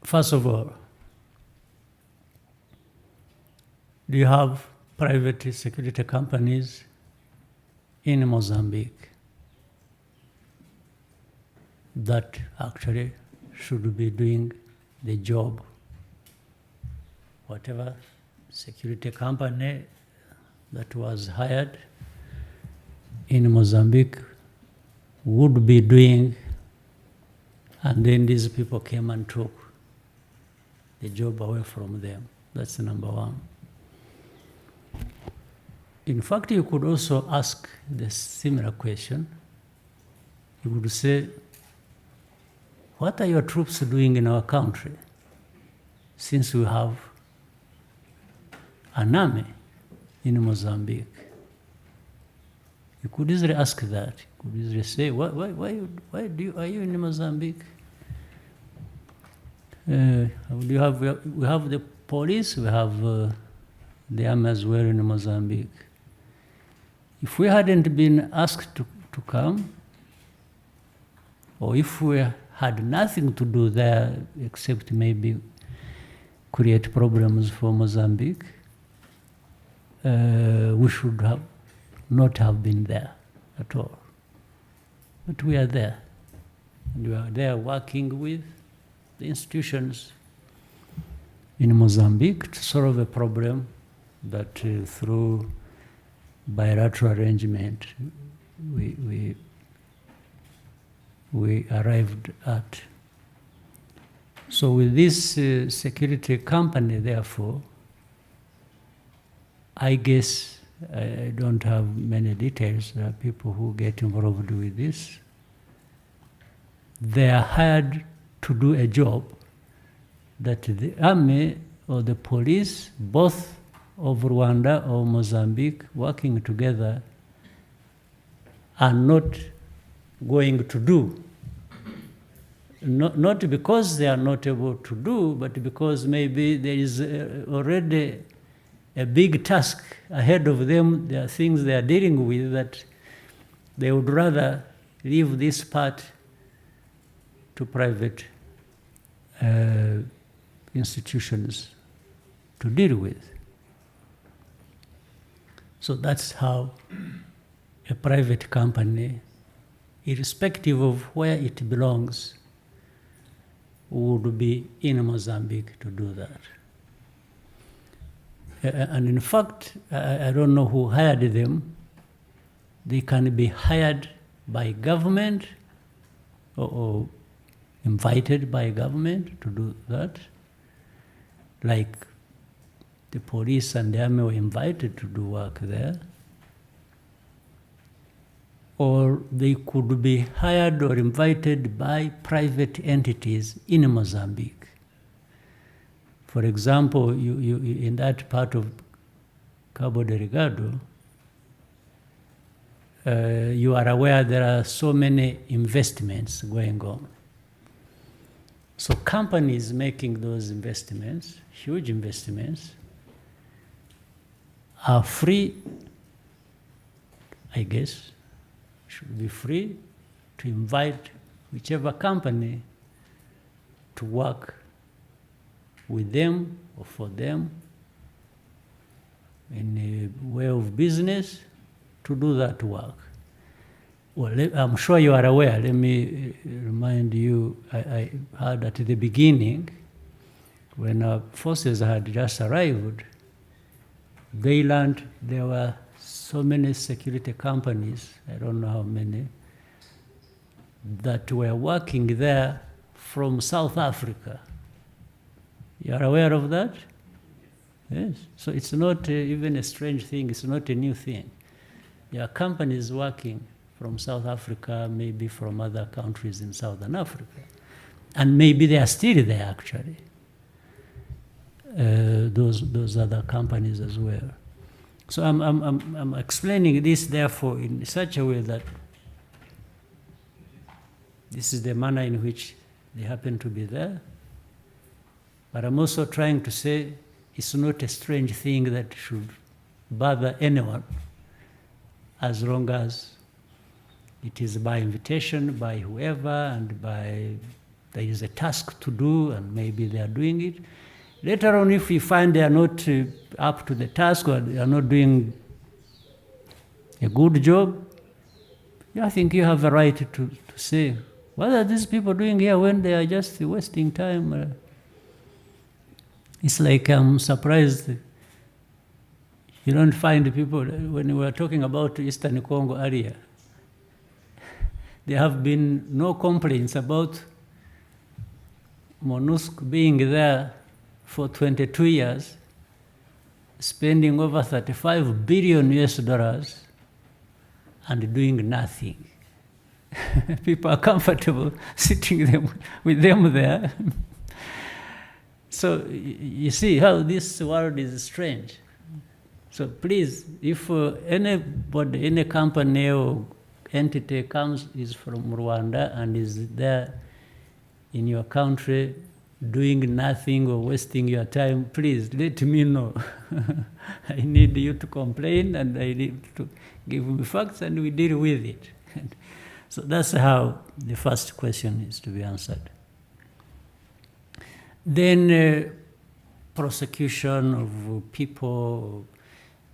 First of all, do you have private security companies in Mozambique that actually should be doing the job? Whatever security company that was hired in Mozambique would be doing, and then these people came and took the job away from them. That's number one. In fact, you could also ask the similar question. You would say, what are your troops doing in our country since we have an army in Mozambique? You could easily ask that. You could easily say, why are you in Mozambique? We have the police, we have the army as well in Mozambique. If we hadn't been asked to come, or if we had nothing to do there except maybe create problems for Mozambique, we should have not have been there at all. But we are there. And we are there working with the institutions in Mozambique to solve a problem that through bilateral arrangement we arrived at. So with this security company, therefore, I guess I don't have many details. There are people who get involved with this. They are hired to do a job that the army or the police, both of Rwanda or Mozambique, working together, are not going to do. Not because they are not able to do, but because maybe there is already a big task ahead of them. There are things they are dealing with that they would rather leave this part to private institutions to deal with. So that's how a private company, irrespective of where it belongs, would be in Mozambique to do that. And in fact, I don't know who hired them. They can be hired by government or invited by government to do that. Like the police and the army were invited to do work there. Or they could be hired or invited by private entities in Mozambique. For example, you in that part of Cabo Delgado, you are aware there are so many investments going on. So companies making those investments, huge investments, are free, I guess, should be free to invite whichever company to work with them or for them in a way of business to do that work. Well, I'm sure you are aware. Let me remind you, I heard at the beginning, when our forces had just arrived, they learned there were so many security companies, I don't know how many, that were working there from South Africa. You are aware of that? Yes. So it's not even a strange thing. It's not a new thing. There are companies working from South Africa, maybe from other countries in Southern Africa. And maybe they are still there, actually, those other companies as well. So I'm explaining this, therefore, in such a way that this is the manner in which they happen to be there. But I'm also trying to say it's not a strange thing that should bother anyone, as long as it is by invitation, by whoever, and by there is a task to do, and maybe they are doing it. Later on, if we find they are not up to the task or they are not doing a good job, I think you have a right to say, what are these people doing here when they are just wasting time? It's like I'm surprised you don't find people, when we were talking about Eastern Congo area, there have been no complaints about MONUSCO being there for 22 years, spending over 35 billion US dollars and doing nothing. People are comfortable sitting with them there. So you see how this world is strange. So please, if anybody, any company or entity is from Rwanda and is there in your country doing nothing or wasting your time, please let me know. I need you to complain, and I need to give me facts, and we deal with it. So that's how the first question is to be answered. Then prosecution of people.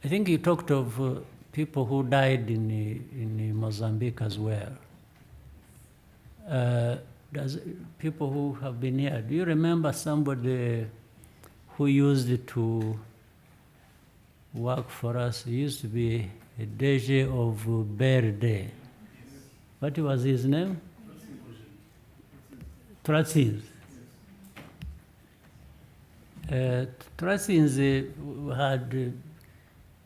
I think you talked of people who died in Mozambique as well. People who have been here, do you remember somebody who used to work for us? He used to be a DG of Berde. What was his name? Tratzins. Tratzins had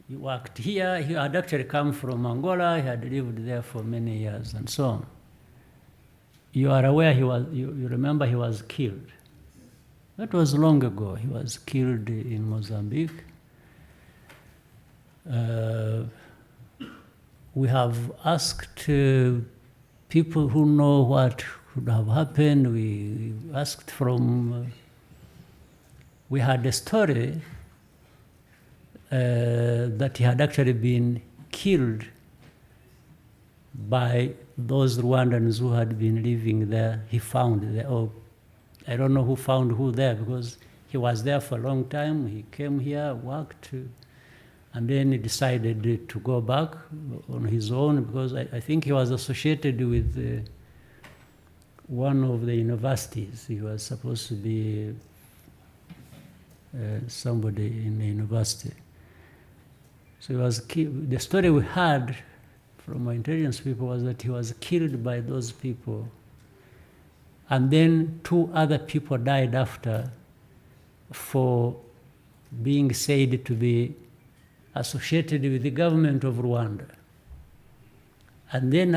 worked here. He had actually come from Angola. He had lived there for many years and so on. You are aware you remember he was killed. That was long ago. He was killed in Mozambique. We have asked people who know what could have happened. We asked from, we had a story that he had actually been killed by those Rwandans who had been living there. He found there, oh, I don't know who found who there, because he was there for a long time. He came here, worked, and then he decided to go back on his own, because I think he was associated with one of the universities. He was supposed to be somebody in the university. So he was killed. The story we had from my intelligence people was that he was killed by those people. And then 2 other people died after for being said to be associated with the government of Rwanda. And then,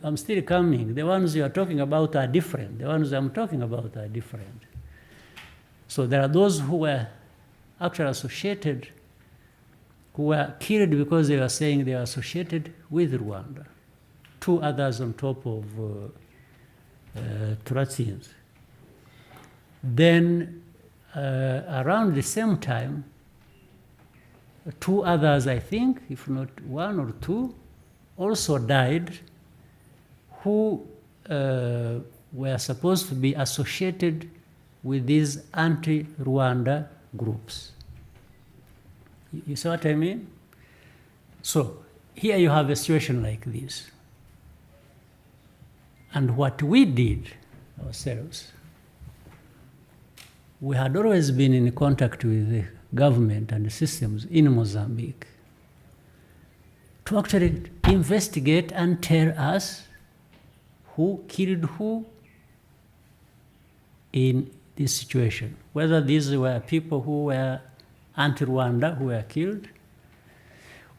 I'm still coming. The ones you are talking about are different. The ones I'm talking about are different. So there are those who were actually associated, who were killed because they were saying they were associated with Rwanda. 2 others on top of Turatsians. Then around the same time, 2 others, I think, if not 1 or 2, also died, who were supposed to be associated with these anti-Rwanda groups. You see what I mean? So here you have a situation like this. And what we did ourselves, we had always been in contact with the government and the systems in Mozambique to actually investigate and tell us who killed who in this situation. Whether these were people who were anti-Rwanda who were killed,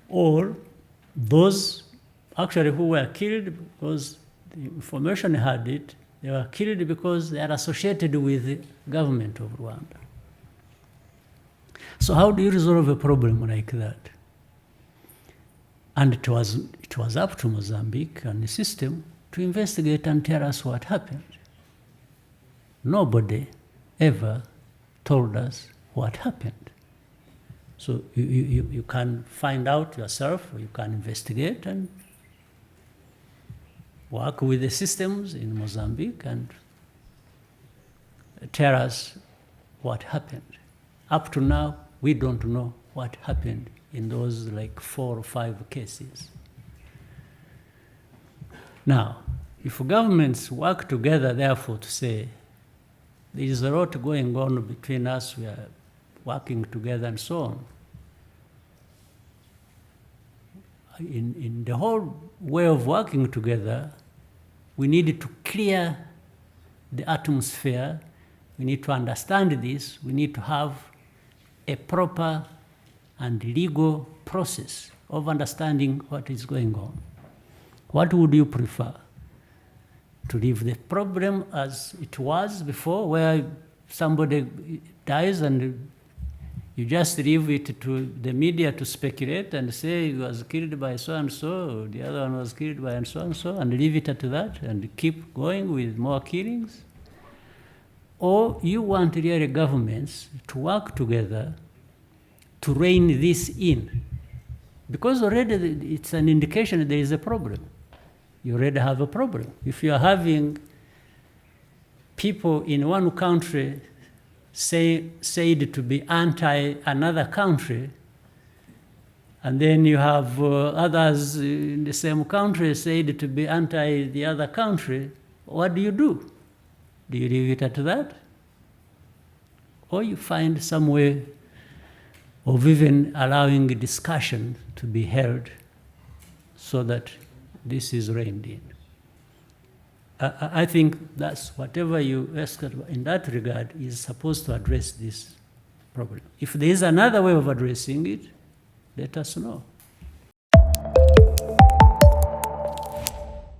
or those actually who were killed because the information had it, they were killed because they are associated with the government of Rwanda. So how do you resolve a problem like that? And it was up to Mozambique and the system to investigate and tell us what happened. Nobody ever told us what happened. So you can find out yourself, or you can investigate, and work with the systems in Mozambique and tell us what happened. Up to now, we don't know what happened in those like 4 or 5 cases. Now, if governments work together, therefore, to say, there is a lot going on between us, we are working together and so on. In the whole way of working together, we need to clear the atmosphere. We need to understand this. We need to have a proper and legal process of understanding what is going on. What would you prefer? To leave the problem as it was before, where somebody dies and you just leave it to the media to speculate and say he was killed by so-and-so, the other one was killed by so-and-so, and leave it at that and keep going with more killings? Or you want really governments to work together to rein this in? Because already it's an indication that there is a problem. You already have a problem. If you are having people in one country said to be anti another country, and then you have others in the same country said to be anti the other country, what do? Do you leave it at that? Or you find some way of even allowing a discussion to be held so that this is reined in. I think that's whatever you ask in that regard is supposed to address this problem. If there is another way of addressing it, let us know.